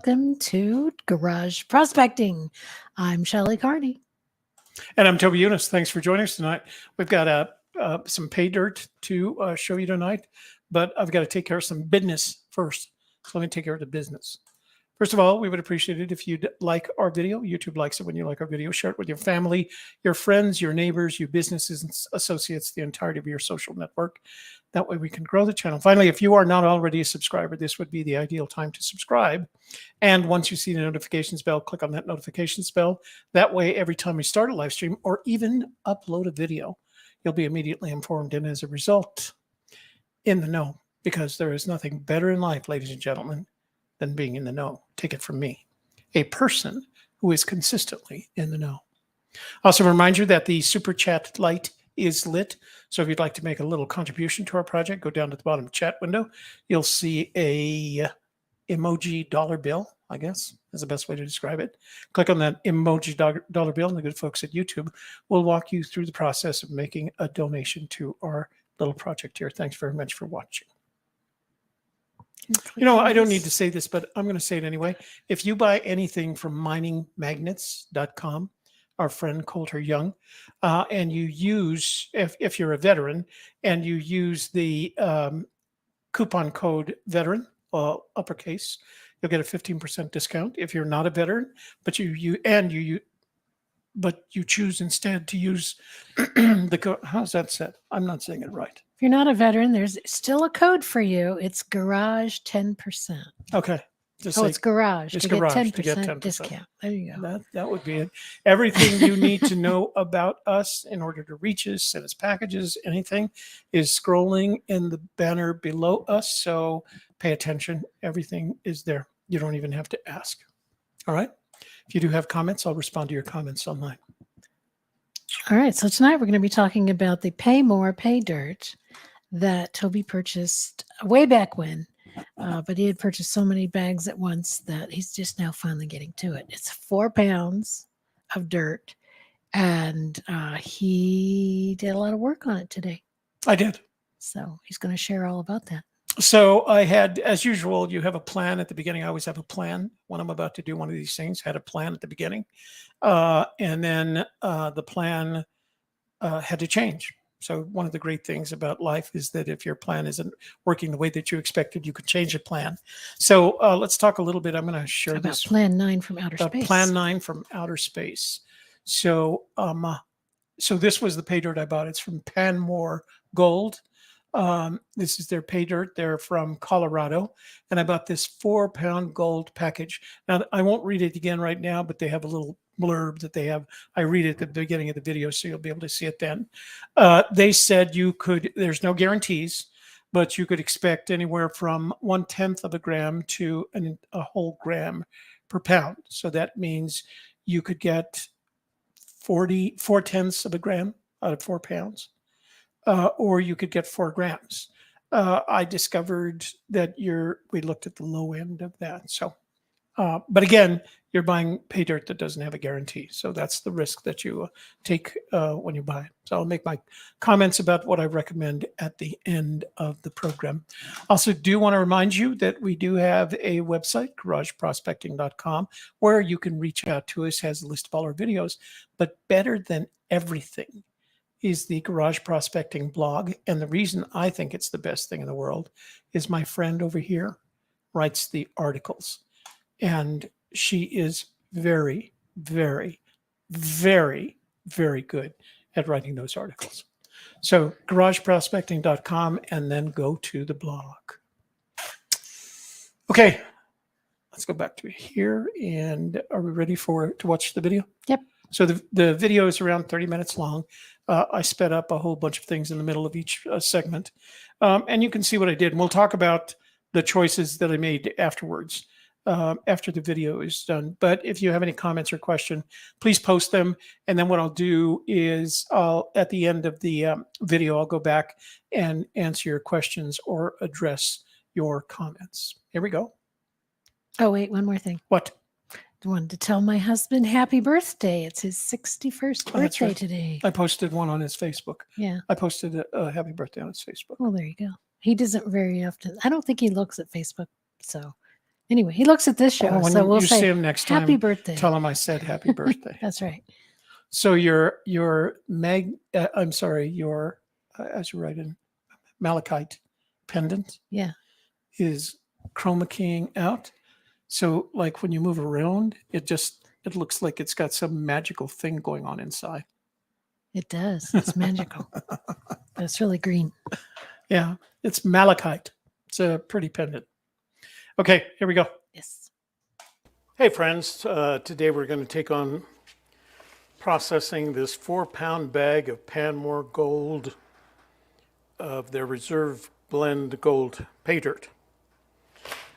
welcome to Garage Prospecting. I'm Shelley Carney. And I'm Toby Eunice. Thanks for joining us tonight. We've got some Paydirt to show you tonight, but I've got to take care of some business first. So let me take care of the business. First of all, we would appreciate it if you'd like our video. YouTube likes it when you like our video. Share it with your family, your friends, your neighbors, your businesses and associates, the entirety of your social network. That way we can grow the channel. Finally, if you are not already a subscriber, this would be the ideal time to subscribe. And once you see the notifications bell, click on that notifications bell. That way, every time we start a live stream or even upload a video, you'll be immediately informed. And as a result, in the know, because there is nothing better in life, ladies and gentlemen, than being in the know. Take it from me, a person who is consistently in the know. Also remind you that the Super Chat light is lit. So if you'd like to make a little contribution to our project, go down to the bottom of the chat window. You'll see a emoji dollar bill, I guess is the best way to describe it. Click on that emoji dollar bill, and the good folks at YouTube will walk you through the process of making a donation to our little project here. Thanks very much for watching. You know, I don't need to say this, but I'm going to say it anyway. If you buy anything from miningmagnets.com, our friend Coulter Young, and you use, if you're a veteran, and you use the coupon code veteran, uppercase, you'll get a 15% discount. If you're not a veteran, but you choose instead to use the code. How's that said? I'm not saying it right. If you're not a veteran, there's still a code for you. It's Garage 10%. Okay. It's Garage. It's to Garage get 10% to get 10% discount. There you go. That would be it. Everything you need to know about us in order to reach us, send us packages, anything is scrolling in the banner below us. So pay attention. Everything is there. You don't even have to ask. All right. If you do have comments, I'll respond to your comments online. All right. So tonight we're going to be talking about the Pay More Paydirt that Toby purchased way back when. But he had purchased so many bags at once that he's just now finally getting to it. It's 4 pounds of dirt, and he did a lot of work on it today. I did. So he's going to share all about that. So I had, as usual, you have a plan at the beginning. I always have a plan when I'm about to do one of these things. Had a plan at the beginning, and then the plan had to change. So one of the great things about life is that if your plan isn't working the way that you expected, you could change a plan. So let's talk a little bit. I'm going to share about this. Plan 9 from outer space. Plan 9 from outer space. So so this was the Paydirt I bought. It's from Panmore Gold. This is their Paydirt. They're from Colorado. And I bought this 4-pound gold package. Now, I won't read it again right now, but they have a little blurb that they have. I read it at the beginning of the video, so you'll be able to see it then. They said you could, there's no guarantees, but you could expect anywhere from 1/10 of a gram to a whole gram per pound. So that means you could get 4/10 of a gram out of 4 pounds, or you could get 4 grams. I discovered that we looked at the low end of that. So, but again, you're buying Paydirt that doesn't have a guarantee. So that's the risk that you take when you buy it. So I'll make my comments about what I recommend at the end of the program. Also do want to remind you that we do have a website, garageprospecting.com, where you can reach out to us, has a list of all our videos. But better than everything is the Garage Prospecting blog. And the reason I think it's the best thing in the world is my friend over here writes the articles. And she is very, very, very, very good at writing those articles. So garageprospecting.com, and then go to the blog. Okay, let's go back to here. And are we ready to watch the video? Yep. So the video is around 30 minutes long. I sped up a whole bunch of things in the middle of each segment. And you can see what I did. And we'll talk about the choices that I made afterwards. After the video is done. But if you have any comments or question, please post them. And then what I'll do is at the end of the video, I'll go back and answer your questions or address your comments. Here we go. Oh, wait, one more thing. What? I wanted to tell my husband happy birthday. It's his 61st birthday right. today. I posted one on his Facebook. Yeah. I posted a happy birthday on his Facebook. Well, there you go. He doesn't very often. I don't think he looks at Facebook. So Anyway, he looks at this show, When so we'll you say see him next happy time, birthday. tell him I said happy birthday. That's right. So your I'm sorry, your as you write in malachite pendant Yeah, is chroma keying out. So like when you move around, it looks like it's got some magical thing going on inside. it does. It's magical. But it's really green. Yeah, it's malachite. It's a pretty pendant. Okay, here we go. Yes. Hey friends, today we're going to take on processing this 4-pound bag of Panmure Gold of their Reserve Blend Gold Paydirt.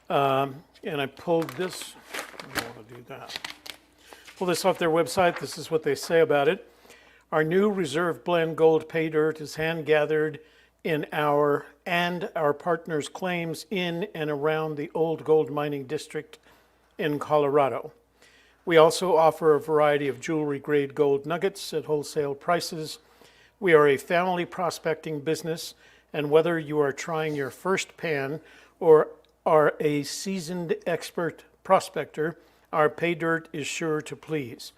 And I pulled this, I don't want to do that. Pull this off their website. This is what they say about it. Our new Reserve Blend Gold Paydirt is hand gathered in our partners' claims in and around the old gold mining district in Colorado. We also offer a variety of jewelry grade gold nuggets at wholesale prices. We are a family prospecting business, and whether you are trying your first pan or are a seasoned expert prospector, our Paydirt is sure to please.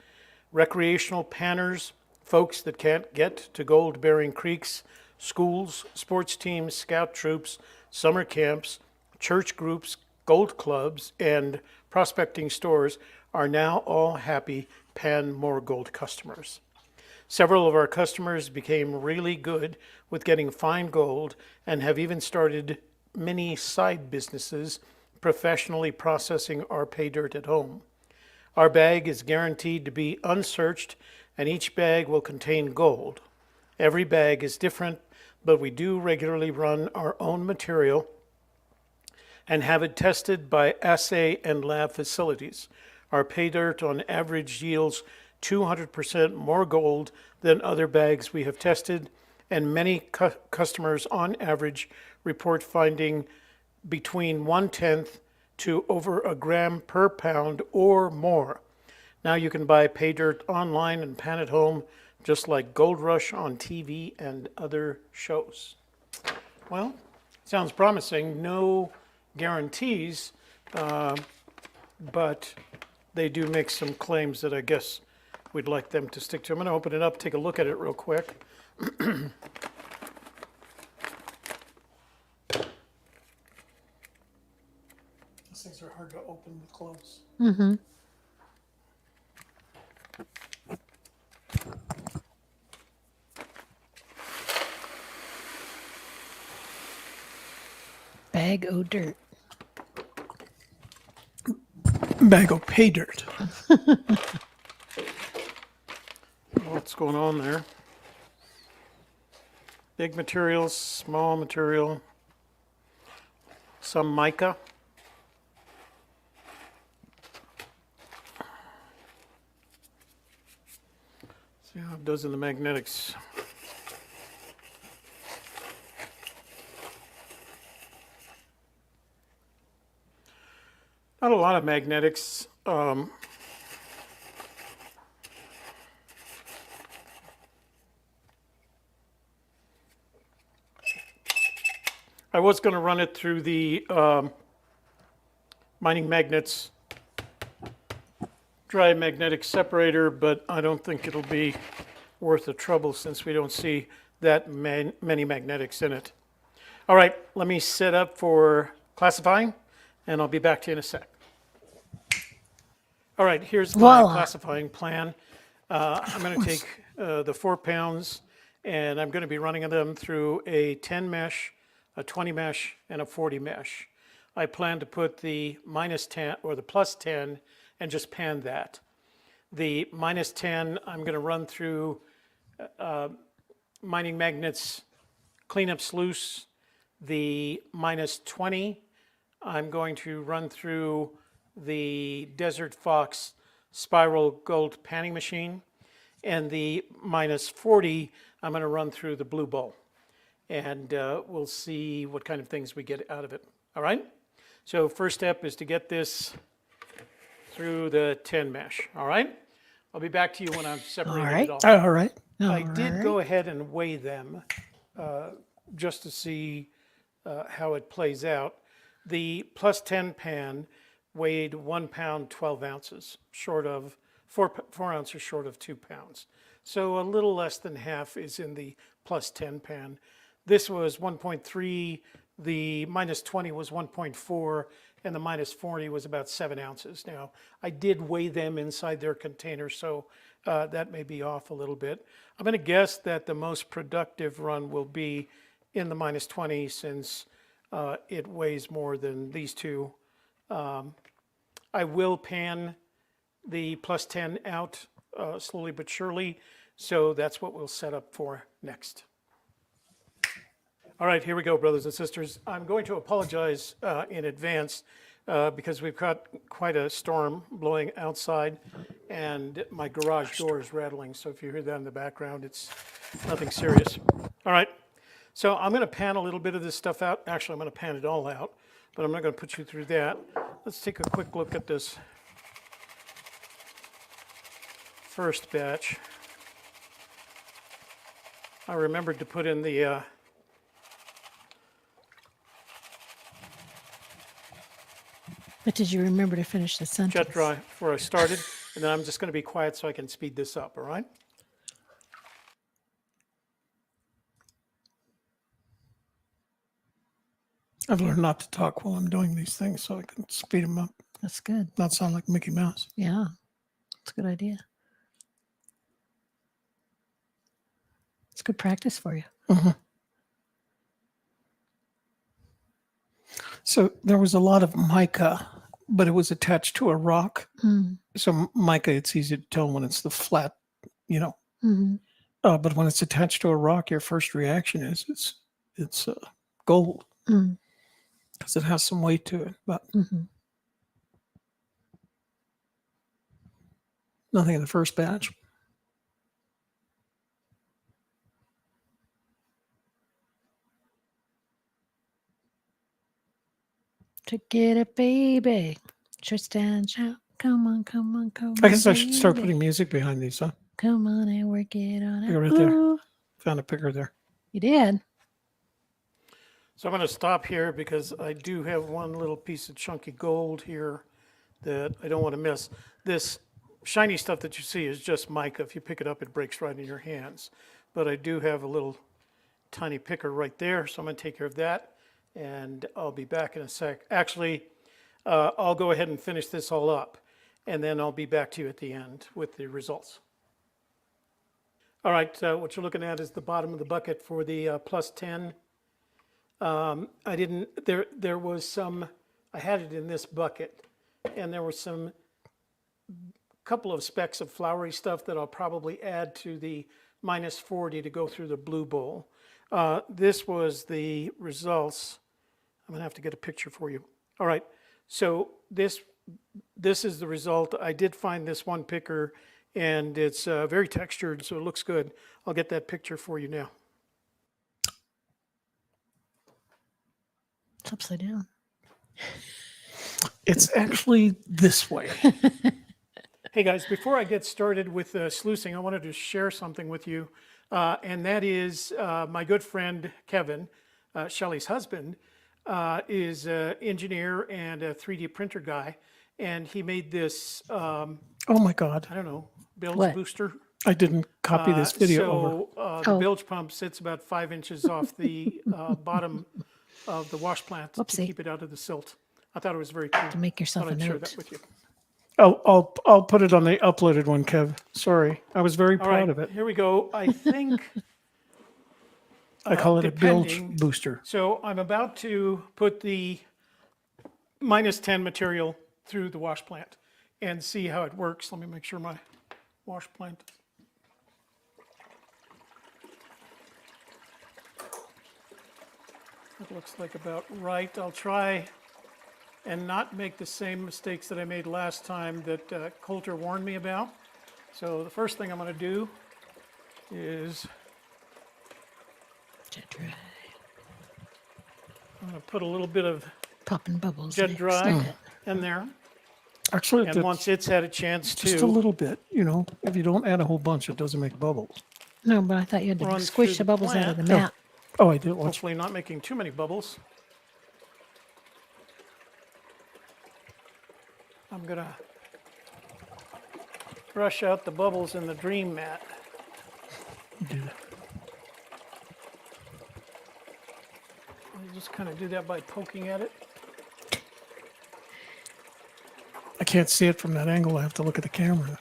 Recreational panners, folks that can't get to gold-bearing creeks, schools, sports teams, scout troops, summer camps, church groups, gold clubs, and prospecting stores are now all happy Panmure Gold customers. Several of our customers became really good with getting fine gold and have even started many side businesses professionally processing our Paydirt at home. Our bag is guaranteed to be unsearched, and each bag will contain gold. Every bag is different, but we do regularly run our own material and have it tested by assay and lab facilities. Our Paydirt on average yields 200% more gold than other bags we have tested, and many customers on average report finding between 1/10 to over a gram per pound or more. Now you can buy Paydirt online and pan at home, just like Gold Rush on TV and other shows. Well, sounds promising. No guarantees, but they do make some claims that I guess we'd like them to stick to. I'm going to open it up, take a look at it real quick. These things are hard to open and close. Mm-hmm. Bag o' dirt. Bag of Paydirt. What's going on there? Big materials, small material, some mica. See how it does in the magnetics. Not a lot of magnetics. I was going to run it through the mining magnets dry magnetic separator, but I don't think it'll be worth the trouble since we don't see that many magnetics in it. All right, let me set up for classifying, and I'll be back to you in a sec. All right, here's my Voila. classifying plan. I'm going to take the 4 pounds, and I'm going to be running them through a 10 mesh, a 20 mesh, and a 40 mesh. I plan to put the -10 or the +10 and just pan that. The -10, I'm going to run through mining magnets cleanup sluice. The -20, I'm going to run through the Desert Fox spiral gold panning machine. And the -40, I'm going to run through the Blue Bowl. And we'll see what kind of things we get out of it. All right? So first step is to get this through the 10 mesh. All right? I'll be back to you when I've separated it all. All right. I did go ahead and weigh them just to see how it plays out. The +10 pan weighed 1 pound, 12 ounces, short of 4 ounces short of 2 pounds. So a little less than half is in the plus 10 pan. This was 1.3, the minus 20 was 1.4, and the minus 40 was about 7 ounces. Now, I did weigh them inside their container, so that may be off a little bit. I'm going to guess that the most productive run will be in the minus 20 since it weighs more than these two. I will pan the plus 10 out slowly but surely, so that's what we'll set up for next. All right, here we go, brothers and sisters. I'm going to apologize in advance because we've got quite a storm blowing outside and my garage door is rattling. So if you hear that in the background, it's nothing serious. All right, so I'm going to pan a little bit of this stuff out. Actually, I'm going to pan it all out, but I'm not going to put you through that. Let's take a quick look at this first batch. I remembered to put in the But did you remember to finish the sentence? jet dry before I started, and then I'm just going to be quiet so I can speed this up, all right? I've learned not to talk while I'm doing these things so I can speed them up, That's good. not sound like Mickey Mouse. Yeah, that's a good idea. It's good practice for you. So there was a lot of mica, but it was attached to a rock. So mica, it's easy to tell when it's the flat, you know. But when it's attached to a rock, your first reaction is it's gold because it has some weight to it. But nothing in the first batch. To get it, baby. Tristan, shout. Come on, come on, come on. I guess I should start baby. putting music behind these, huh? Come on and work it on Picker it. right there. Ooh, Found a picker there. you did. So I'm going to stop here because I do have one little piece of chunky gold here that I don't want to miss. This shiny stuff that you see is just mica. If you pick it up, it breaks right in your hands. But I do have a little tiny picker right there, so I'm going to take care of that, and I'll be back in a sec. Actually, I'll go ahead and finish this all up, and then I'll be back to you at the end with the results. All right, what you're looking at is the bottom of the bucket for the plus 10. There was some, I had it in this bucket, and there was some couple of specks of floury stuff that I'll probably add to the minus 40 to go through the blue bowl. This was the results. I'm gonna have to get a picture for you. All right, so this is the result. I did find this one picker, and it's very textured, so it looks good. I'll get that picture for you now. It's upside down. It's actually this way. Hey guys, before I get started with sluicing, I wanted to share something with you, and that is my good friend Kevin, Shelley's husband, is an engineer and a 3D printer guy, and he made this, oh my God, I don't know, bilge What? booster. I didn't copy this video over. The Oh. bilge pump sits about 5 inches off the bottom of the wash plant to Whoopsie. keep it out of the silt. I thought it was very cool. To make yourself Thought a I'd share note. that with you. I'll put it on the uploaded one, Kev. Sorry, I was very proud of it. Here we go. I think I call it a bilge depending- booster. So I'm about to put the minus 10 material through the wash plant and see how it works. Let me make sure my wash plant. It looks like about right. I'll try and not make the same mistakes that I made last time that Coulter warned me about. So the first thing I'm going to do is Jet dry. I'm going to put a little bit of Popping bubbles. jet next. dry in there. Actually, And that's once it's had a chance just a to little bit, you know. If you don't add a whole bunch, it doesn't make bubbles. No, but I thought you had to Run squish through the the bubbles out of the plant. mat. Oh, I did watch. hopefully not making too many bubbles. I'm going to brush out the bubbles in the dream mat. Do that. I just kind of do that by poking at it. I can't see it from that angle. I have to look at the camera.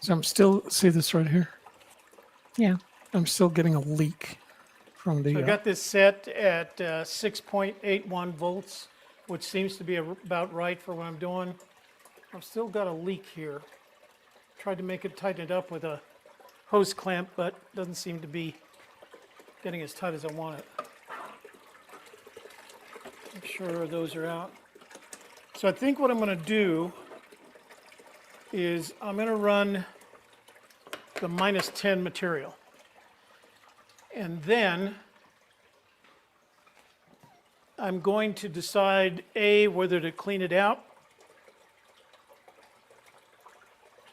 So I'm still, see this right here? Yeah. I'm still getting a leak from the, So I got this set at 6.81 volts, which seems to be about right for what I'm doing. I've still got a leak here. Tried to make it tighten it up with a hose clamp, but doesn't seem to be getting as tight as I want it. Make sure those are out. So I think what I'm going to do is I'm going to run the -10 material. And then I'm going to decide, A, whether to clean it out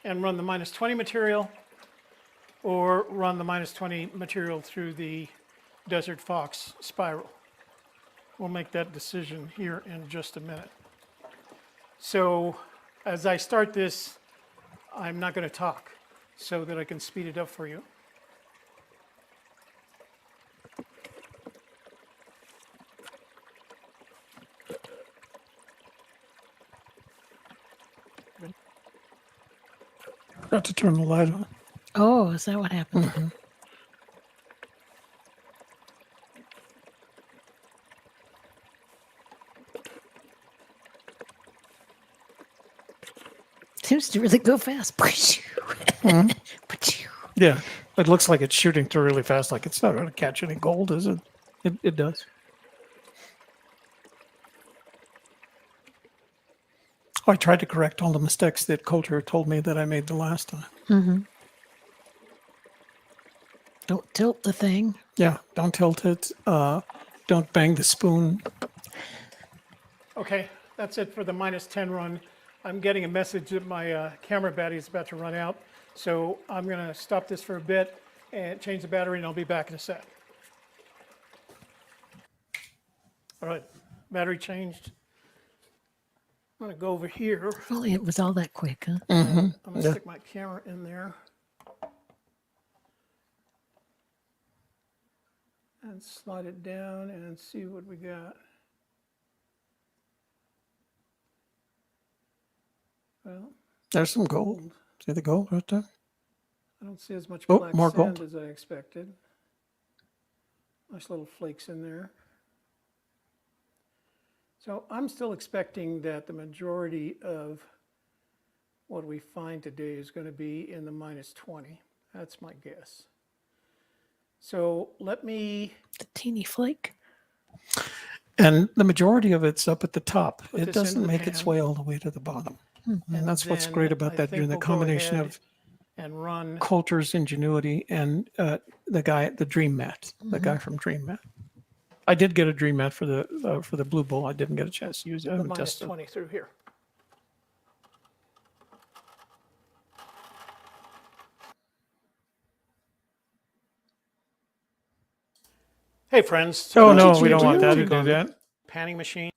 and run the -20 material, or run the -20 material through the Desert Fox spiral. We'll make that decision here in just a minute. So as I start this, I'm not going to talk so that I can speed it up for you. forgot to turn the light on. Oh, is that what happened? Seems to really go fast. Yeah, it looks like it's shooting through really fast. Like it's not going to catch any gold, is it? It does. Oh, I tried to correct all the mistakes that Coulter told me that I made the last time. Mm-hmm. Don't tilt the thing. Yeah, don't tilt it. Don't bang the spoon. Okay, that's it for the -10 run. I'm getting a message that my camera battery is about to run out, so I'm going to stop this for a bit and change the battery, and I'll be back in a sec. All right, battery changed. I'm going to go over here. If only it was all that quick, huh? I'm going to Yeah. stick my camera in there. And slide it down and see what we got. Well, There's some gold. See the gold right there? I don't see as much Oh, black more sand gold. as I expected. Nice little flakes in there. So I'm still expecting that the majority of what we find today is going to be in the -20. That's my guess. So let me The teeny flake. And the majority of it's up at the top. Put It this doesn't into the make its pan. way all the way to the bottom. And that's what's then great about I that, think doing the we'll go combination ahead of and run. Coulter's ingenuity and the guy at the Dream Mat, the guy from Dream Mat. I did get a Dream Mat for the Blue Bull. I didn't get a chance to use it. I The haven't tested it. -20 through here. Hey friends. Oh What no, did we you don't want that do? to do that. Panning machine.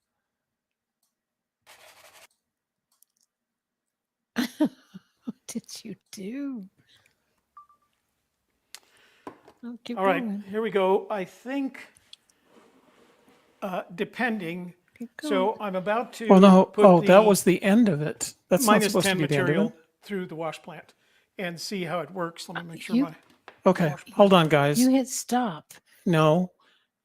What did you do? Oh, keep All right, going. here we go. I think, depending, Keep going. so I'm about to Well, no. put Oh, the that was the end of it. That's not supposed to -10 be the end of material it. through the wash plant and see how it works. Let me make sure You- my, Okay, hold on, guys. You hit stop. No,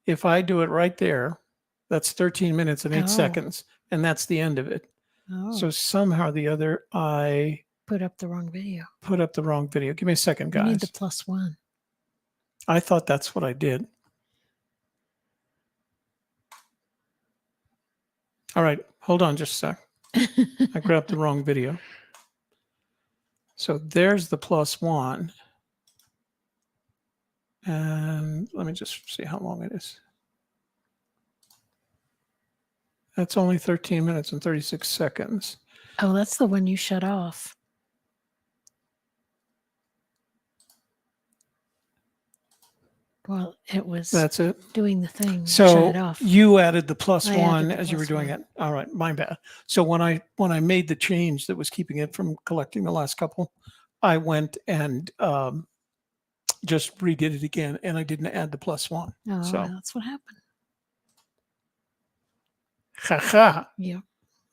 if I do it right there, that's 13 minutes and 8 Oh. seconds, and that's the end of it. Oh, So somehow or the other, I put up the wrong video. put up the wrong video. Give me a second, You need guys. the +1. I thought that's what I did. All right, hold on just a sec. I grabbed the wrong video. So there's the +1. And let me just see how long it is. That's only 13 minutes and 36 seconds. Oh, that's the one you shut off. Well, it was That's it. doing the thing. Shut So it off. you added the I +1 added the as you were doing +1. it. All right, my bad. So when I made the change that was keeping it from collecting the last couple, I went and just redid it again, and I didn't add the +1. Oh, So that's what happened. haha. Yep.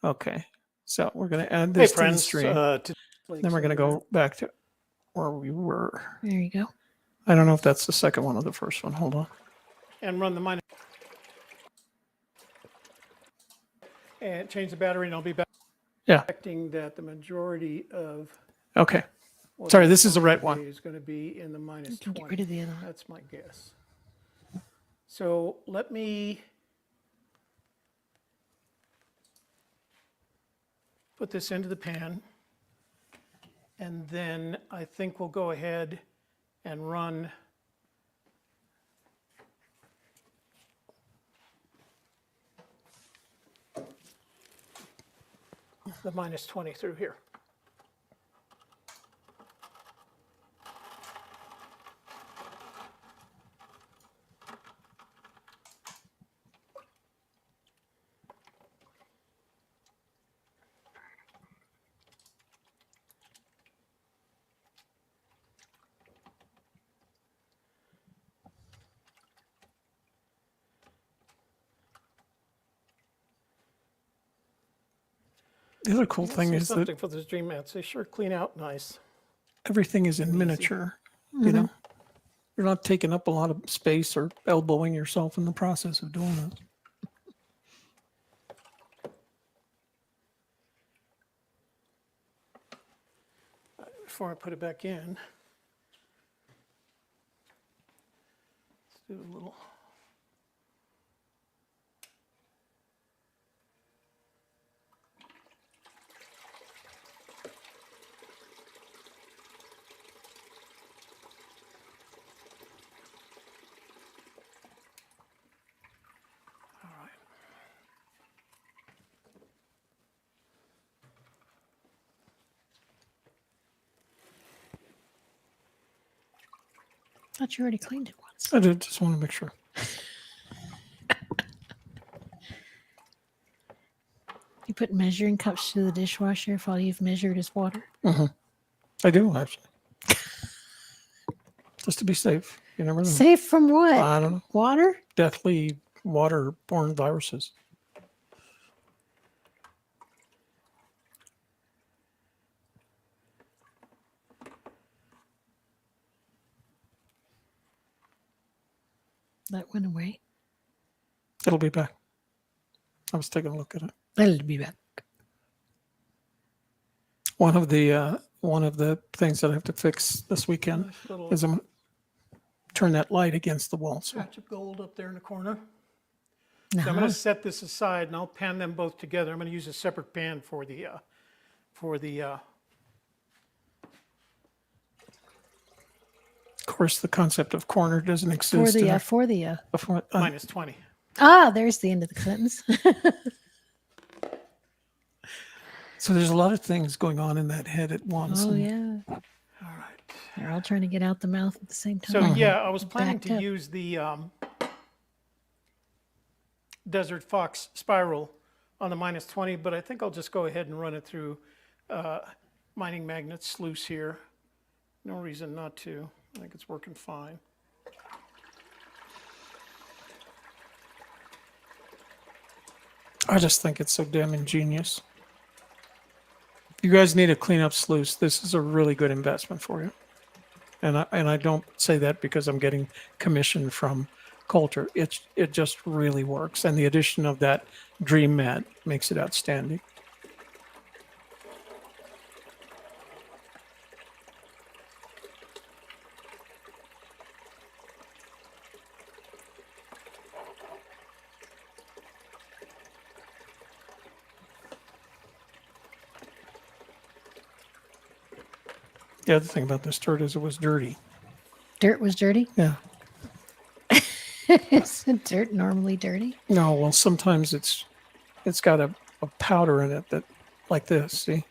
Okay. So we're going to add Hey, this to the friends. stream. Then we're going to go back to where we were. There you go. I don't know if that's the second one or the first one. Hold on. And run the minus. And change the battery, and I'll be back. Yeah. Expecting that the majority of Okay. what Sorry, the this is the right quantity one. is going to be in the You minus can 20. get rid of the other one. That's my guess. So let me put this into the pan. And then I think we'll go ahead and run the minus 20 through here. The other cool thing is that something for those dream mats. They sure clean out nice. everything is in miniature. You know, you're not taking up a lot of space or elbowing yourself in the process of doing this. Before I put it back in, let's do a little. All right. Thought you already cleaned it once. I just want to make sure. You put measuring cups to the dishwasher if all you've measured is water. I do, actually. Just to be safe. You never know. Safe from what? I don't know. Water? Deathly waterborne viruses. That went away. It'll be back. I was taking a look at it. That'll be back. One of the things that I have to fix this weekend Nice little is I'm gonna turn that light against the wall. So patch of gold up there in the corner. So I'm going to set this aside, and I'll pan them both together. I'm going to use a separate pan for the of course, the concept of corner doesn't For exist. the before, minus 20. there's the end of the sentence. so there's a lot of things going on in that head at once. Oh and yeah. All right. They're all trying to get out the mouth at the same So time. yeah, I was planning Backed to up. use the Desert Fox spiral on the minus 20, but I think I'll just go ahead and run it through mining magnet sluice here. No reason not to. I think it's working fine. I just think it's so damn ingenious. If you guys need a cleanup sluice, this is a really good investment for you. And I don't say that because I'm getting commission from Coulter. It just really works. And the addition of that dream mat makes it outstanding. The other thing about this dirt is it was dirty. Dirt was dirty? Yeah. Isn't dirt normally dirty? No, well, sometimes it's got a powder in it that, like this, see?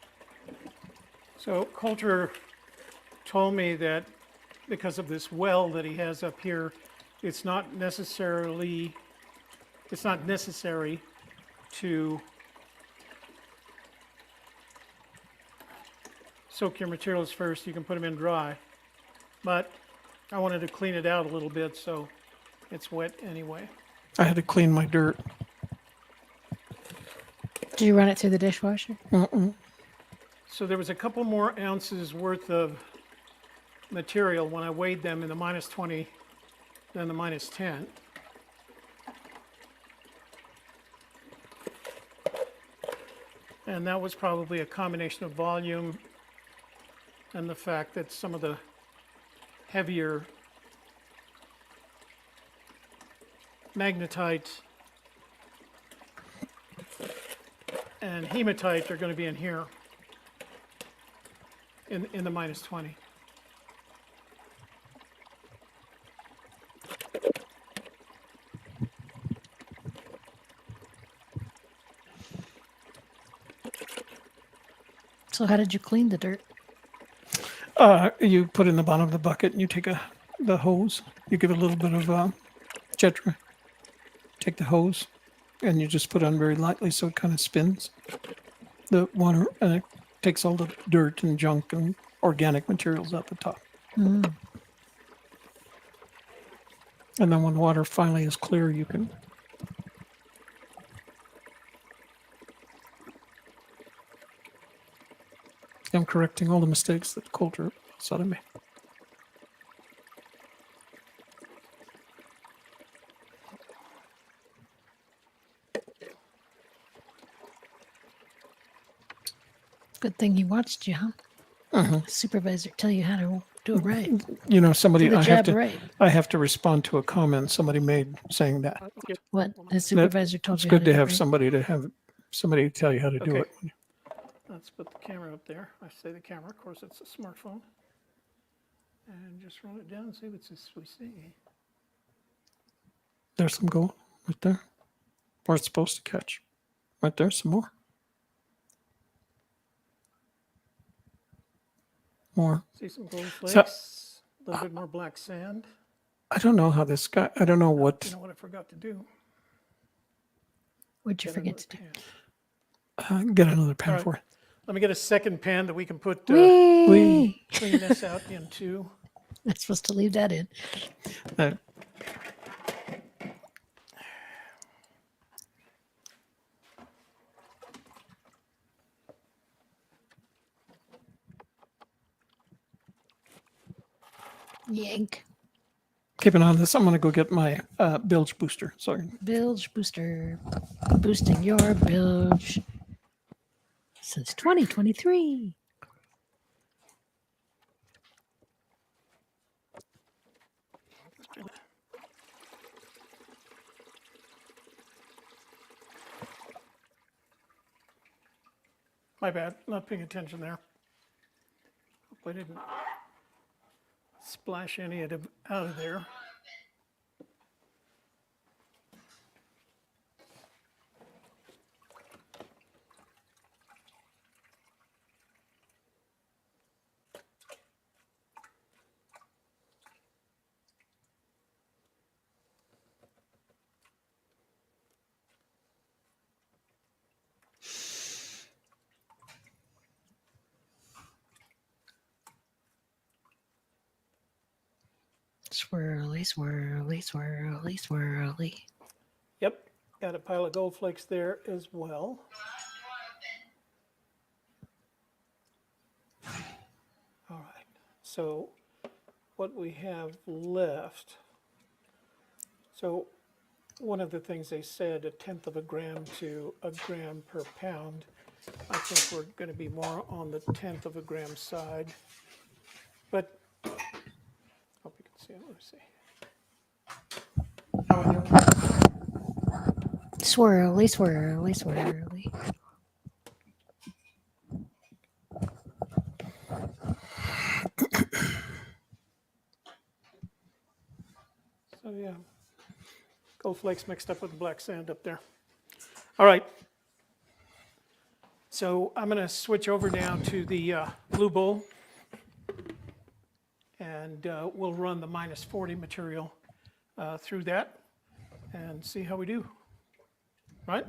So Coulter told me that because of this well that he has up here, it's not necessary to soak your materials first. You can put them in dry, but I wanted to clean it out a little bit, so it's wet anyway. I had to clean my dirt. Did you run it through the dishwasher? Mm-mm. So there was a couple more ounces worth of material when I weighed them in the -20 than the -10. And that was probably a combination of volume and the fact that some of the heavier magnetite and hematite are going to be in here in the -20. So how did you clean the dirt? You put it in the bottom of the bucket and you take the hose. You give it a little bit of Jetra. Take the hose and you just put it on very lightly so it kind of spins the water and it takes all the dirt and junk and organic materials out the top. Mm. And then when the water finally is clear, you can I'm correcting all the mistakes that Coulter saw to me. Good thing he watched you, huh? Supervisor tell you how to do it right. You know, somebody Do the I have job to right. I have to respond to a comment somebody made saying that. What the supervisor told It's you. how good to do it have right? somebody to tell you how to do Okay. it. Let's put the camera up there. I say the camera, of course, it's a smartphone. And just run it down and see what we see. There's some gold right there. Where it's supposed to catch. Right there, some more. More. See some gold flakes, a little bit more black sand. I don't know how this guy, I don't know what, You know what I forgot to do? What'd you Get forget to another do? pan. get another pen All right. for it. Let me get a second pan that we can put Whee! clean this out into. I'm supposed to leave that in. Uh, Yank. keep an eye on this. I'm going to go get my bilge booster. Sorry. Bilge booster. Boosting your bilge since 2023. My bad, not paying attention there. Hope I didn't splash any of it out of there. Swirly, swirly, swirly, swirly. Yep, got a pile of gold flakes there as well. All right, so what we have left. So one of the things they said, 1/10 of a gram to a gram per pound. I think we're going to be more on the 1/10 of a gram side. But, hope you can see it, let me see. How are you? Swirly, swirly, swirly. Oh, yeah. Gold flakes mixed up with black sand up there. All right. So I'm going to switch over now to the blue bowl. And we'll run the minus 40 material through that and see how we do. Right?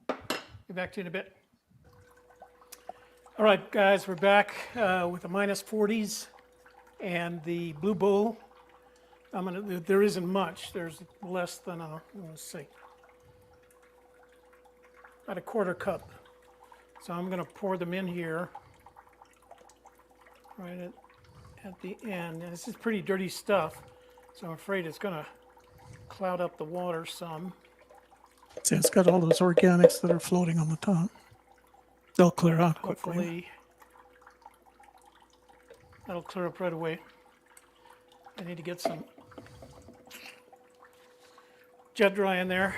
Be back to you in a bit. All right, guys, we're back with the minus 40s and the blue bowl. There isn't much. There's less than let's see, about a quarter cup. So I'm going to pour them in here right at the end. And this is pretty dirty stuff, so I'm afraid it's going to cloud up the water some. See, it's got all those organics that are floating on the top. They'll clear out quickly. Hopefully that'll clear up right away. I need to get some jet dry in there.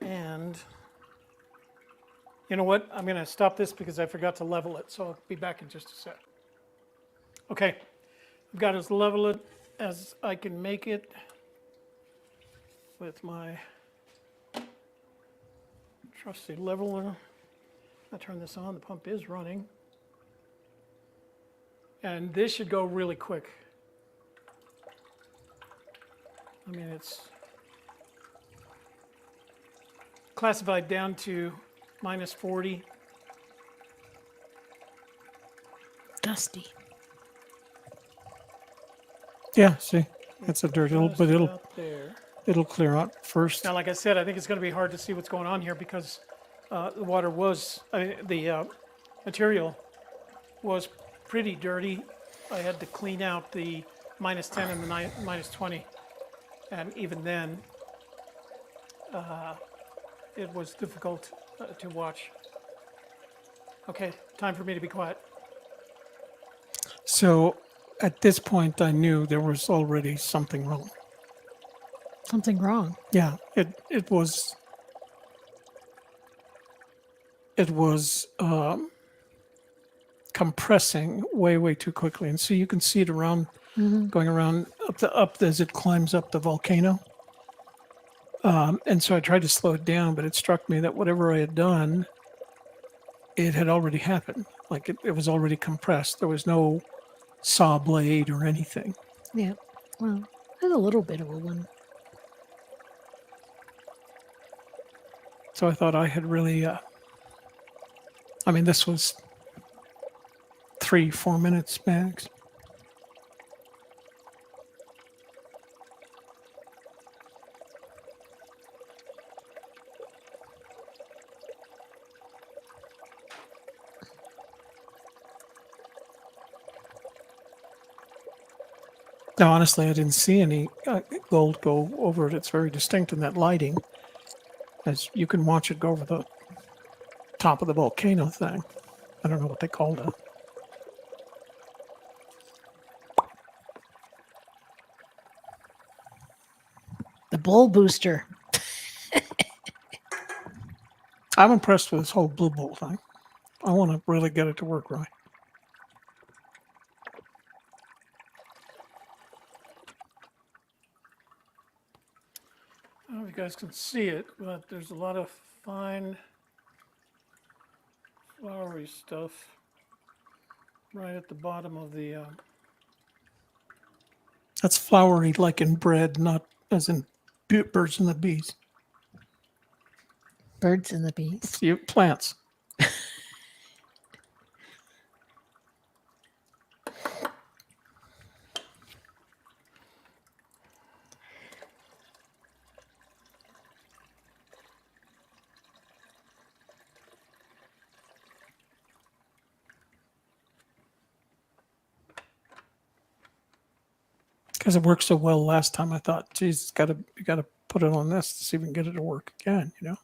And you know what? I'm going to stop this because I forgot to level it. So I'll be back in just a sec. Okay. I've got as level it as I can make it with my trusty leveler. I turn this on. The pump is running. And this should go really quick. I mean, it's classified down to minus 40. Dusty. Yeah, see, it's a dirt, Just but about there. it'll clear out first. Now, like I said, I think it's going to be hard to see what's going on here because the water was, the material was pretty dirty. I had to clean out the minus 10 and the minus 20. And even then, it was difficult to watch. Okay, time for me to be quiet. So at this point, I knew there was already something wrong. Something wrong. Yeah, it was compressing way too quickly, and so you can see it around, going around up as it climbs up the volcano. And so I tried to slow it down, but it struck me that whatever I had done, it had already happened. Like it was already compressed. There was no saw blade or anything. Yeah. Well, there's a little bit of a one. So I thought I had really, this was 3-4 minutes max. Now, honestly, I didn't see any gold go over it. It's very distinct in that lighting, as you can watch it go over the top of the volcano thing. I don't know what they called it. The bull booster. I'm impressed with this whole blue bowl thing. I want to really get it to work right. I don't know if you guys can see it, but there's a lot of fine flowery stuff right at the bottom of the That's flowery like in bread, not as in birds and the bees. Birds and the bees. Plants. Because it worked so well last time, I thought, geez, you gotta put it on this to see if we can get it to work again, you know?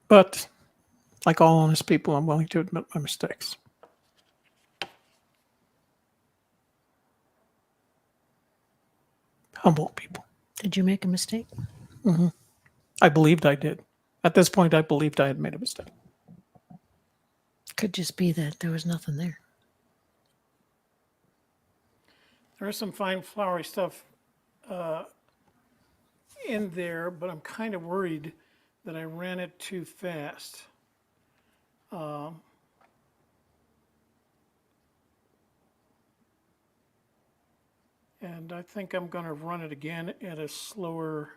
But like all honest people, I'm willing to admit my mistakes. Humboldt people. Did you make a mistake? I believed I did. At this point, I believed I had made a mistake. Could just be that there was nothing there. There is some fine flowery stuff in there, but I'm kind of worried that I ran it too fast. And I think I'm going to run it again at a slower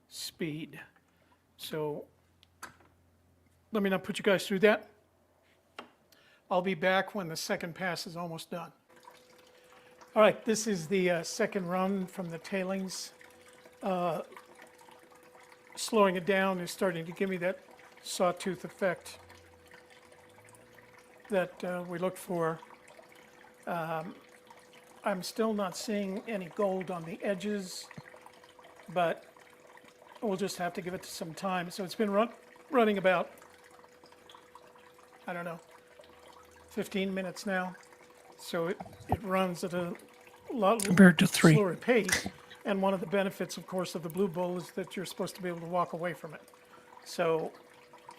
speed. So let me not put you guys through that. I'll be back when the second pass is almost done. All right, this is the second run from the tailings. Slowing it down is starting to give me that sawtooth effect that we look for. I'm still not seeing any gold on the edges, but we'll just have to give it some time. So it's been running about, I don't know, 15 minutes now. So it runs at a lot Compared to 3. slower pace. And one of the benefits, of course, of the blue bowl is that you're supposed to be able to walk away from it. So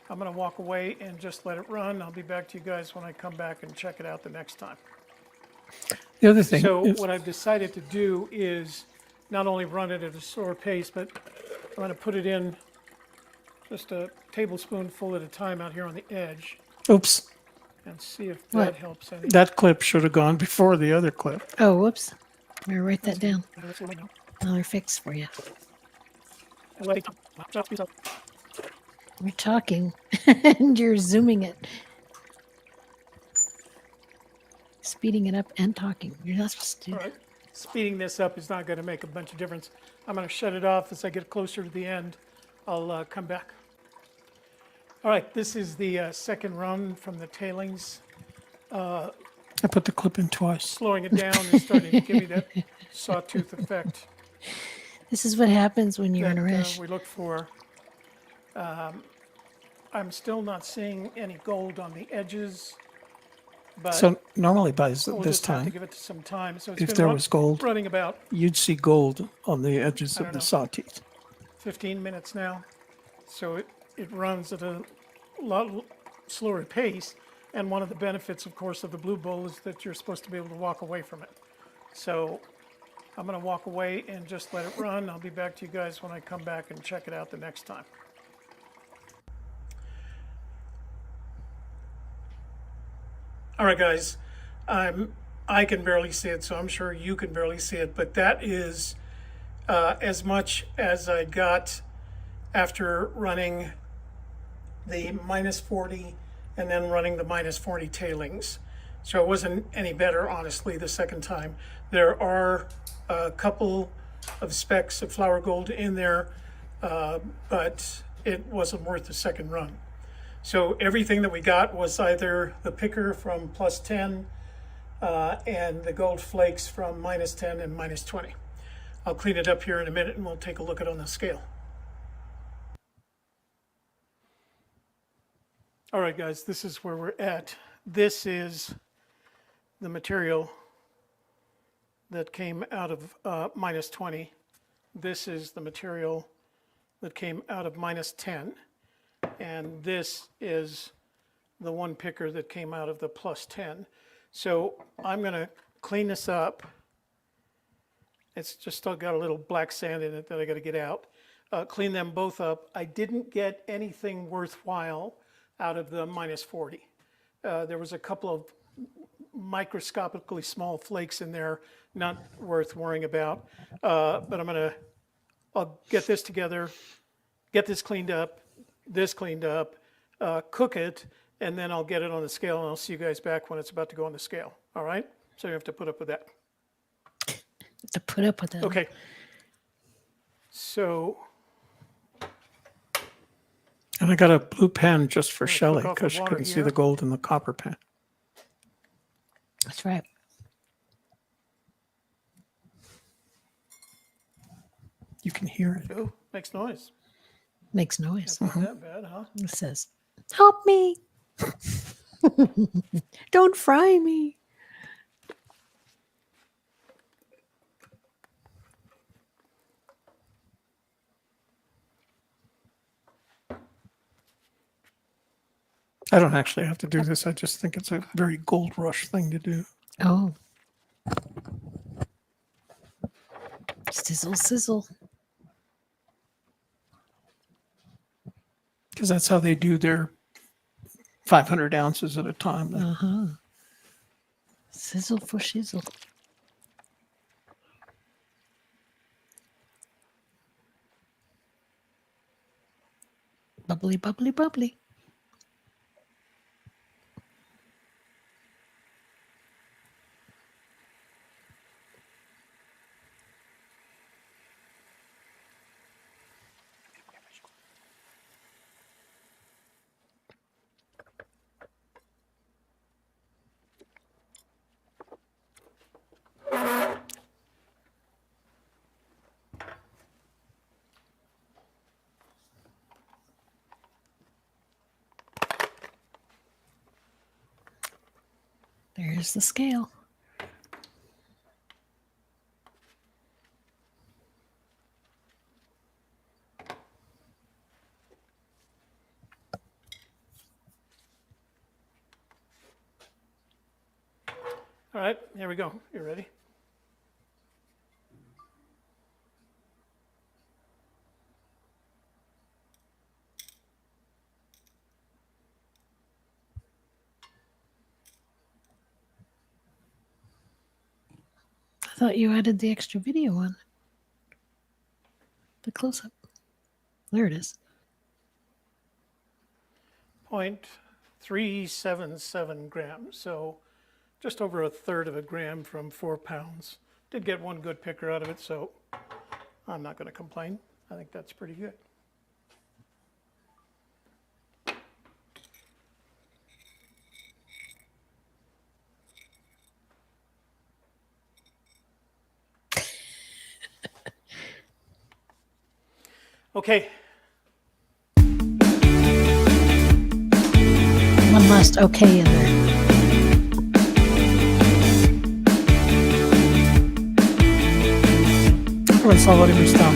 I'm going to walk away and just let it run. I'll be back to you guys when I come back and check it out the next time. The other thing So is, what I've decided to do is not only run it at a slower pace, but I'm going to put it in just a tablespoonful at a time out here on the edge oops, and see if What? that helps any. that clip should have gone before the other clip. Oh, whoops. I'm gonna write that down. Another fix for you. We're talking and you're zooming it. Speeding it up and talking. You're not supposed to do All that. right, speeding this up is not going to make a bunch of difference. I'm going to shut it off as I get closer to the end. I'll come back. All right, this is the second run from the tailings. I put the clip in twice. Slowing it down is starting to give me that sawtooth effect This is what happens when you're in a that rush. we look for. I'm still not seeing any gold on the edges, but So normally by this we'll just have to time, give it some time. So it's if been there was gold, running about you'd see gold on the edges I of don't the know. saw teeth. 15 minutes now. So it runs at a lot slower pace. And one of the benefits, of course, of the blue bowl is that you're supposed to be able to walk away from it. So I'm going to walk away and just let it run. I'll be back to you guys when I come back and check it out the next time. All right, guys. I can barely see it, so I'm sure you can barely see it. But that is as much as I got after running the minus 40 and then running the minus 40 tailings. So it wasn't any better, honestly, the second time. There are a couple of specks of flour gold in there, but it wasn't worth the second run. So everything that we got was either the picker from plus 10 and the gold flakes from minus 10 and minus 20. I'll clean it up here in a minute and we'll take a look at it on the scale. All right, guys, this is where we're at. This is the material that came out of minus 20. This is the material that came out of minus 10. And this is the one picker that came out of the plus 10. So I'm going to clean this up. It's just still got a little black sand in it that I got to get out. Clean them both up. I didn't get anything worthwhile out of the minus 40. There was a couple of microscopically small flakes in there, not worth worrying about. But I'll get this together, get this cleaned up, cook it, and then I'll get it on the scale, and I'll see you guys back when it's about to go on the scale. All right? So you have to put up with that. To put up with that. Okay. So And I got a blue pen just for Gonna Shelley cook off the because she water couldn't see here. the gold in the copper pen. That's right. You can hear it. oh, makes noise. Makes noise. Not that bad, huh? It says, "Help me! Don't fry me!" I don't actually have to do this. I just think it's a very gold rush thing to do. Oh. Sizzle, sizzle. Because that's how they do their 500 ounces at a time. Uh-huh. Sizzle for shizzle. Bubbly, bubbly, bubbly. There's the scale. All right, here we go. You ready? I thought you added the extra video one. The close-up. There it is. 0.377 grams. So just over a third of a gram from 4 pounds. Did get one good picker out of it, so I'm not going to complain. I think that's pretty good. Okay, One last okay in there. Everyone saw what he was down.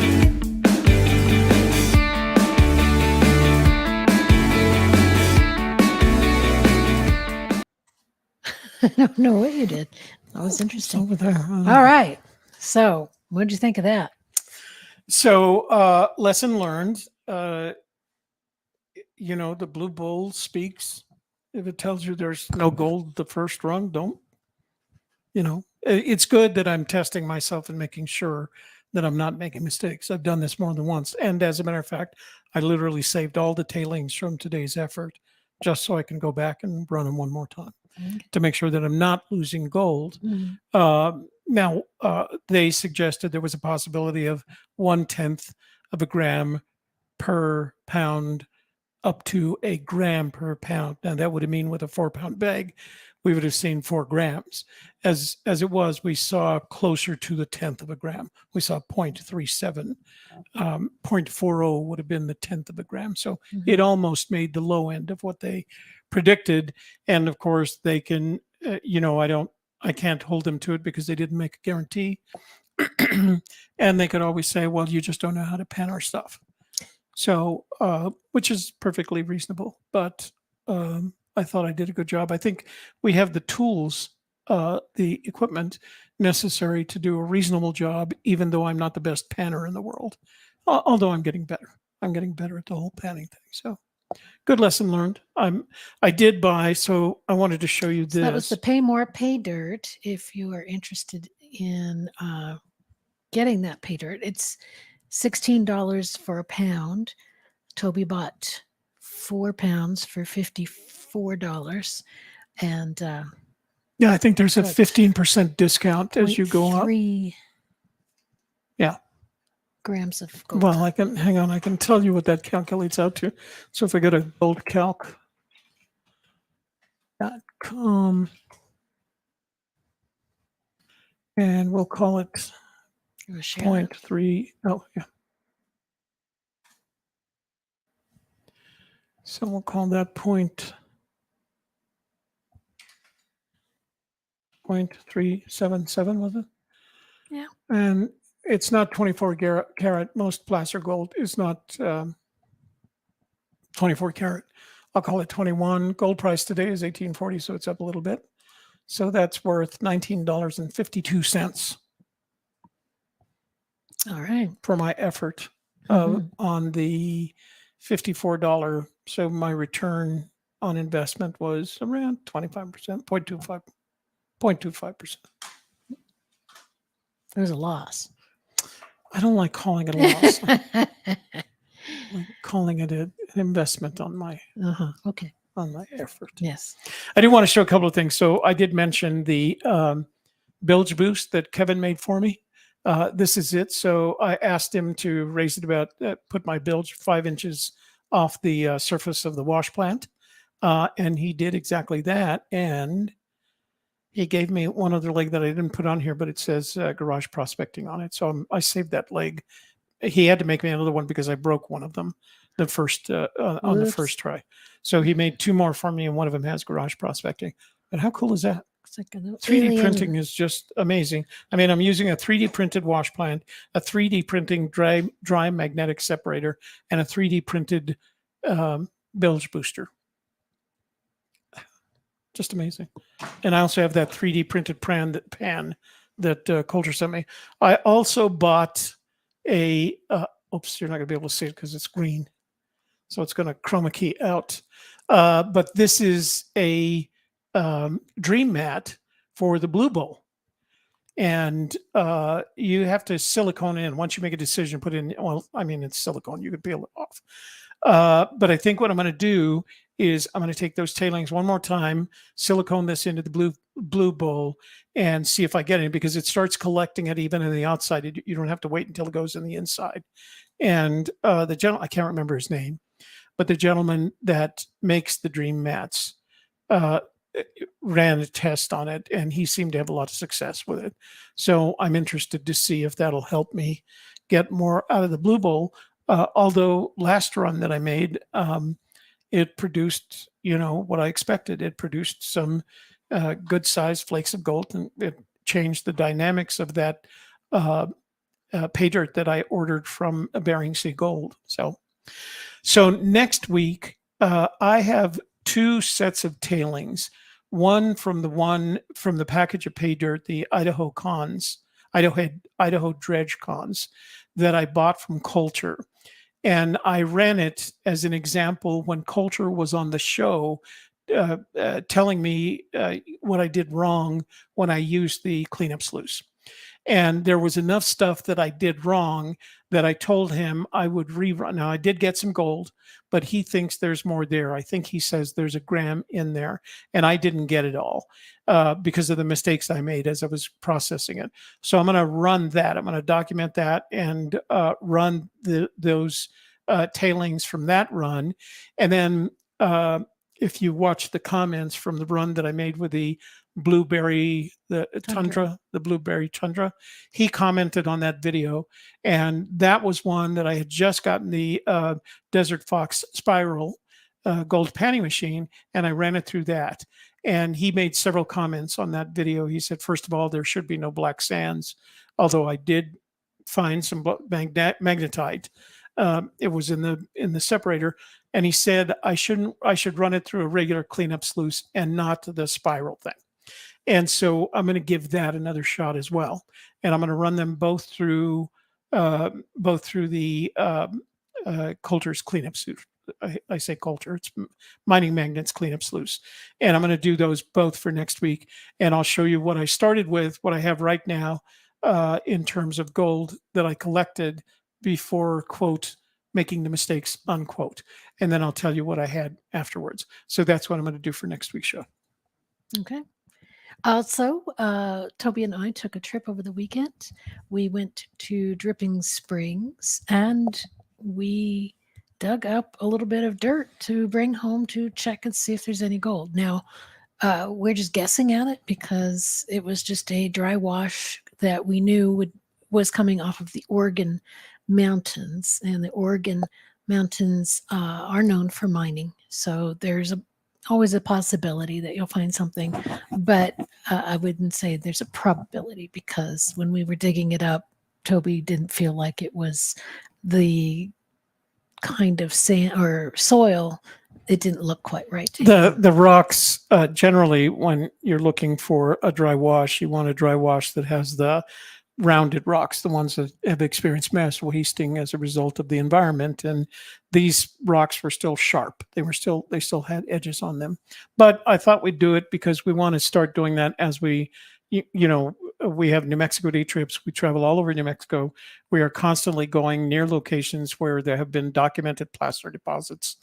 I don't know what you did. That was interesting. Over there. All right. So, what did you think of that? So, lesson learned. You know, the blue bowl speaks. If it tells you there's no gold the first rung, don't. You know, it's good that I'm testing myself and making sure that I'm not making mistakes. I've done this more than once. And as a matter of fact, I literally saved all the tailings from today's effort just so I can go back and run them one more time to make sure that I'm not losing gold. Now, they suggested there was a possibility of 1/10 of a gram per pound up to a gram per pound. Now, that would mean with a 4-pound bag, we would have seen 4 grams. As it was, we saw closer to the 10th of a gram. We saw 0.37. 0.40 would have been the 10th of a gram. So it almost made the low end of what they predicted. And of course, they can, you know, I can't hold them to it because they didn't make a guarantee. And they could always say, well, you just don't know how to pan our stuff. So, which is perfectly reasonable, but I thought I did a good job. I think we have the tools, the equipment necessary to do a reasonable job, even though I'm not the best panner in the world. Although I'm getting better. I'm getting better at the whole panning thing. So, good lesson learned. I did buy. So I wanted to show you this. So that was the Pay More Pay Dirt. If you are interested in getting that Pay Dirt, it's $16 for a pound. Toby bought 4 pounds for $54. And yeah, I think there's a Correct. 15% discount as you go up. 3 Yeah. grams of gold. Well, I can hang on. I can tell you what that calculates out to. So if I go to goldcalc.com and we'll call it You wanna share 0.3. Oh, yeah. So we'll call that 0.377, was it? Yeah. And it's not 24 carat. Most placer gold is not 24 carat. I'll call it 21. Gold price today is 1840, so it's up a little bit. So that's worth $19.52 All right. for my effort Mhm. on the $54. So my return on investment was around 25%, 0.25%. It was a loss. I don't like calling it a loss. I like calling it an investment on my Okay. effort. Yes. I do want to show a couple of things. So I did mention the bilge boost that Kevin made for me. This is it. So I asked him to raise it about, put my bilge 5 inches off the surface of the wash plant. And he did exactly that. And he gave me one other leg that I didn't put on here, but it says garage prospecting on it. So I saved that leg. He had to make me another one because I broke one of them on the Oops. first try. So he made 2 more for me, and one of them has garage prospecting. But how cool is that? It's like 3D alien- printing is just amazing. I mean, I'm using a 3D printed wash plant, a 3D printing dry magnetic separator, and a 3D printed bilge booster. Just amazing. And I also have that 3D printed pan that Coulter sent me. I also bought a, oops, you're not going to be able to see it because it's green. So it's going to chroma key out. But this is a dream mat for the Blue Bowl. And you have to silicone in. Once you make a decision, put in, well, I mean, it's silicone. You could peel it off. But I think what I'm going to do is I'm going to take those tailings one more time, silicone this into the blue bowl, and see if I get it, because it starts collecting it even in the outside. You don't have to wait until it goes in the inside. And the gentleman, I can't remember his name, but the gentleman that makes the dream mats ran a test on it, and he seemed to have a lot of success with it. So I'm interested to see if that'll help me get more out of the blue bowl. Although last run that I made, it produced, what I expected. It produced some good sized flakes of gold, and it changed the dynamics of that Paydirt that I ordered from Bering Sea Gold. So next week, I have 2 sets of tailings. One from the package of Paydirt, the Idaho dredge cons that I bought from Coulter. And I ran it as an example when Coulter was on the show, telling me what I did wrong when I used the cleanup sluice. And there was enough stuff that I did wrong that I told him I would rerun. Now, I did get some gold, but he thinks there's more there. I think he says there's a gram in there, and I didn't get it all because of the mistakes I made as I was processing it. So I'm going to run that. I'm going to document that and run those tailings from that run. And then if you watch the comments from the run that I made with the blueberry, the blueberry tundra, he commented on that video, and that was one that I had just gotten the Desert Fox spiral gold panning machine, and I ran it through that, and he made several comments on that video. He said, first of all, there should be no black sands, although I did find some magnetite. It was in the separator, and he said I should run it through a regular cleanup sluice and not the spiral thing. And so I'm going to give that another shot as well, and I'm going to run them both through the Coulter's cleanup sluice. I say Coulter, it's Mining Magnets cleanup sluice, and I'm going to do those both for next week, and I'll show you what I started with, what I have right now in terms of gold that I collected before, quote, making the mistakes, unquote, and then I'll tell you what I had afterwards. So that's what I'm going to do for next week's show. Okay. Also, Toby and I took a trip over the weekend. We went to Dripping Springs, and we dug up a little bit of dirt to bring home to check and see if there's any gold. Now, we're just guessing at it because it was just a dry wash that we knew was coming off of the Oregon mountains, and the Oregon mountains are known for mining. So there's always a possibility that you'll find something, but I wouldn't say there's a probability, because when we were digging it up, Toby didn't feel like it was the kind of sand or soil it didn't look quite right to him. The rocks, generally, when you're looking for a dry wash, you want a dry wash that has the rounded rocks, the ones that have experienced mass wasting as a result of the environment. And these rocks were still sharp. They still had edges on them. But I thought we'd do it because we want to start doing that as we, we have New Mexico day trips. We travel all over New Mexico. We are constantly going near locations where there have been documented placer deposits.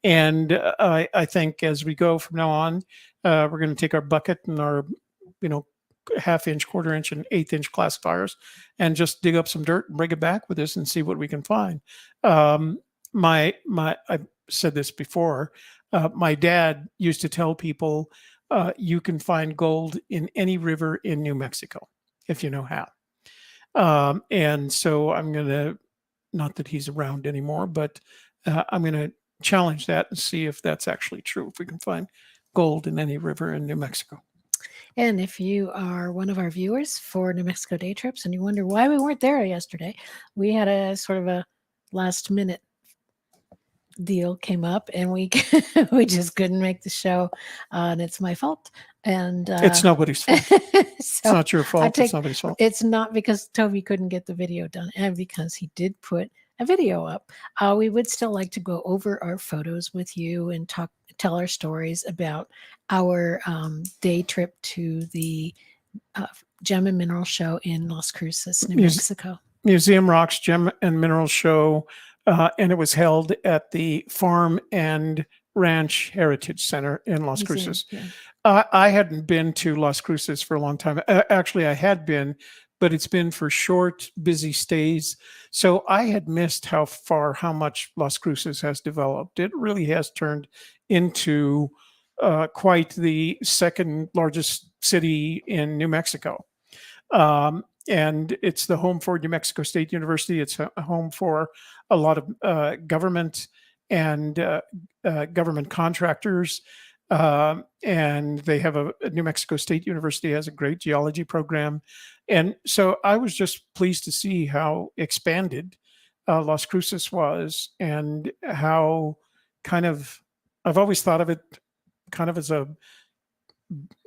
And I think as we go from now on, we're going to take our bucket and our, half-inch, quarter-inch, and eighth-inch classifiers and just dig up some dirt and bring it back with us and see what we can find. I've said this before. My dad used to tell people, you can find gold in any river in New Mexico if you know how. And so I'm going to, not that he's around anymore, but I'm going to challenge that and see if that's actually true, if we can find gold in any river in New Mexico. And if you are one of our viewers for New Mexico day trips and you wonder why we weren't there yesterday, we had a sort of a last minute deal came up and we we just couldn't make the show, and it's my fault. And It's nobody's fault. It's so not your fault. take- It's nobody's fault. it's not because Toby couldn't get the video done, and because he did put a video up. We would still like to go over our photos with you and tell our stories about our day trip to the Gem and Mineral Show in Las Cruces, New Mexico. Museum Rocks Gem and Mineral Show, and it was held at the Farm and Ranch Heritage Center in Las Museum, Cruces. yeah. I hadn't been to Las Cruces for a long time. Actually, I had been, but it's been for short, busy stays. So I had missed how much Las Cruces has developed. It really has turned into quite the second largest city in New Mexico. And it's the home for New Mexico State University. It's a home for a lot of government and government contractors. And they have New Mexico State University has a great geology program. And so I was just pleased to see how expanded Las Cruces was, and how I've always thought of it kind of as a,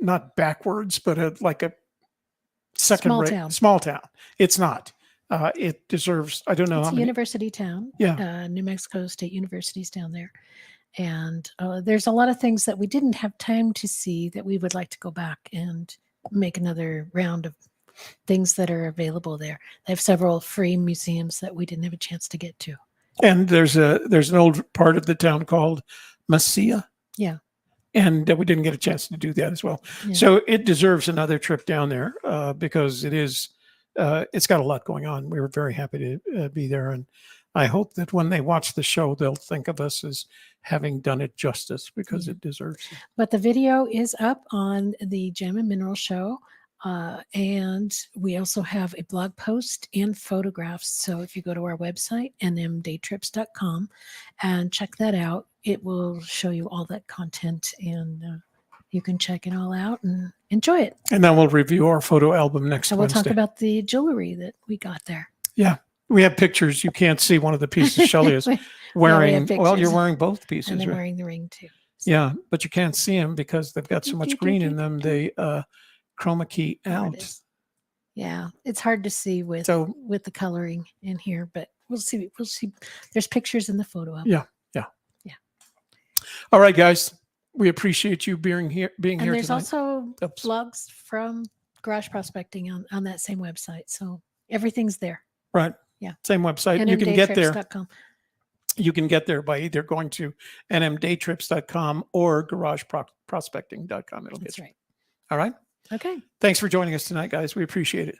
not backwards, but like a small town. It's not. It deserves, I don't know It's how a many. university town. Yeah. New Mexico State University's down there. And there's a lot of things that we didn't have time to see that we would like to go back and make another round of things that are available there. They have several free museums that we didn't have a chance to get to. And there's an old part of the town called Mesilla. Yeah. And we didn't get a chance to do that as well. Yeah. So it deserves another trip down there because it's got a lot going on. We were very happy to be there. And I hope that when they watch the show, they'll think of us as having done it justice, because it deserves it. But the video is up on the Gem and Mineral Show. And we also have a blog post and photographs. So if you go to our website, nmdaytrips.com, and check that out, it will show you all that content, and you can check it all out and enjoy it. And then we'll review our photo album next And we'll Wednesday. talk about the jewelry that we got there. Yeah. We have pictures. You can't see one of the pieces Shelley is wearing. Well, you're wearing both pieces. And I'm right? wearing the ring too. So Yeah, but you can't see them because they've got so much green in them. They chroma key there it out. is. Yeah, it's hard to see with the coloring in here, but we'll see. We'll see. There's pictures in the photo album. Yeah. All right, guys. We appreciate you being here. And there's tonight. also Oops. blogs from garage prospecting on that same website. So everything's there. Right. Yeah. Same website. You can get there. nmdaytrips.com. You can get there by either going to nmdaytrips.com or garageprospecting.com. It'll get That's you. right. All right. Okay. Thanks for joining us tonight, guys. We appreciate it.